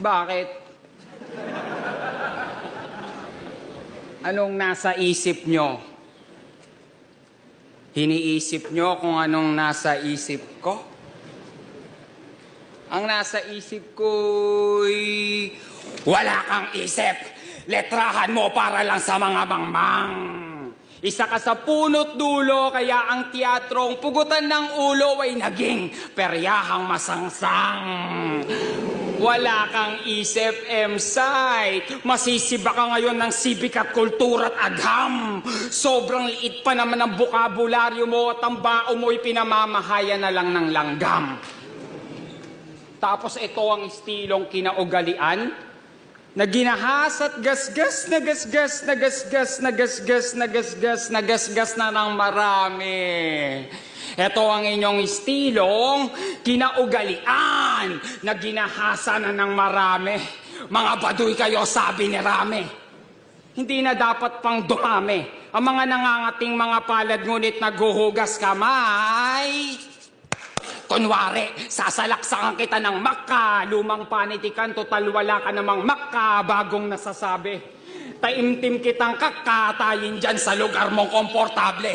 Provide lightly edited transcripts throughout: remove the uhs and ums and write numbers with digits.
Bakit? Anong nasa isip nyo? Hiniisip nyo kung anong nasa isip ko? Ang nasa isip ko'y wala kang isip. Letrahan mo para lang sa mga mangmang. Isa ka sa punot dulo, kaya ang teatrong pugutan ng ulo ay naging peryahang masangsang. Wala kang isip, M-Site. Masisiba ka ngayon ng sibik at kultura at agham. Sobrang liit pa naman ang bokabularyo mo at ang bao mo'y pinamamahayan na lang ng langgam. Tapos ito ang estilong kinaugalian na ginahas at gasgas na gasgas na gasgas na gasgas na gasgas na gasgas na ng marami. Ito ang inyong estilong kinaugalian na ginahasa na ng marami. Mga baduy kayo, sabi ni Rame. Hindi na dapat pang dumami ang mga nangangating mga palad, ngunit naghuhugas kamay. Kunwari, sasalaksakan kita ng maka, lumang panitikan, total wala ka namang maka, bagong nasasabi. Taimtim kitang kakatayin dyan sa lugar mong komportable.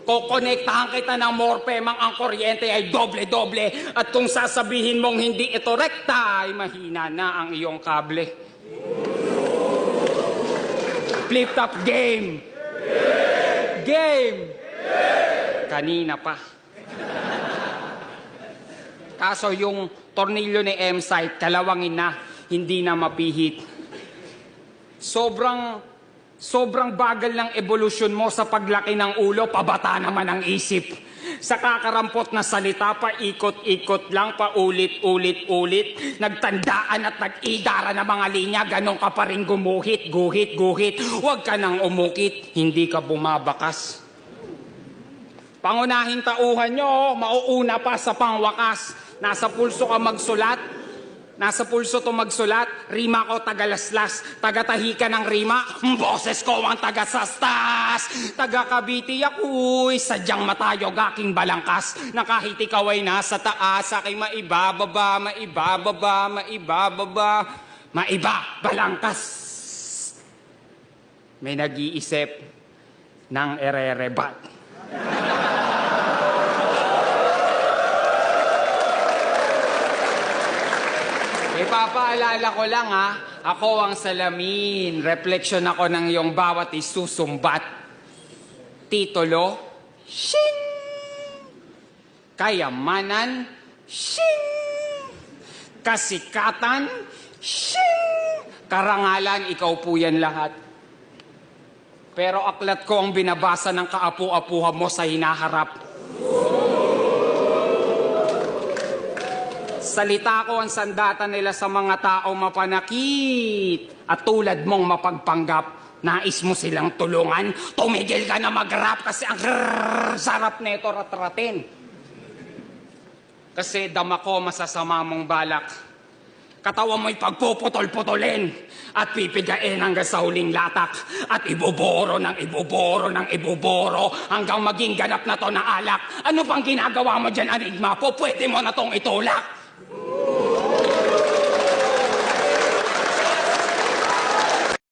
Kokonektahan kita ng morpemang ang kuryente ay doble-doble. At kung sasabihin mong hindi ito rekta, ay mahina na ang iyong kable. Flip-top game! Game! Kanina pa. Kaso yung tornilyo ni M-Site, kalawangin na, hindi na mapihit. Sobrang bagal ng evolusyon mo sa paglaki ng ulo, pabata naman ang isip. Sa kakarampot na salita, paikot-ikot lang, paulit-ulit-ulit. Nagtandaan at nag-idara na mga linya, ganun ka pa rin gumuhit, guhit. Huwag ka nang umukit, hindi ka bumabakas. Pangunahing tauhan nyo, mauuna pa sa pangwakas. Nasa pulso ka magsulat. Nasa pulso to magsulat. Rima ko tagalaslas. Tagatahi ka ng rima. Boses ko ang tagasastas. Taga-Cavite ako'y sadyang matayog aking balangkas. Na kahit ikaw ay nasa taas, aking maibababa, balangkas. May nag-iisip ng ererebat. Ipapaalala ko lang ako ang salamin. Refleksyon ako ng iyong bawat isusumbat. Titulo, shing! Kayamanan, shing! Kasikatan, shing! Karangalan, ikaw po yan lahat. Pero aklat ko ang binabasa ng kaapu-apuha mo sa hinaharap. Salita ko ang sandata nila sa mga tao mapanakit at tulad mong mapagpanggap. Nais mo silang tulungan, tumigil ka na mag-rap kasi ang sarap neto rat-ratin. Kasi dama ko masasama mong balak. Katawan mo'y pagpuputol-putulin at pipigain hanggang sa huling latak at ibuboro hanggang maging ganap na to na alak. Ano pang ginagawa mo dyan, Enigma? Po, pwede mo na tong itulak.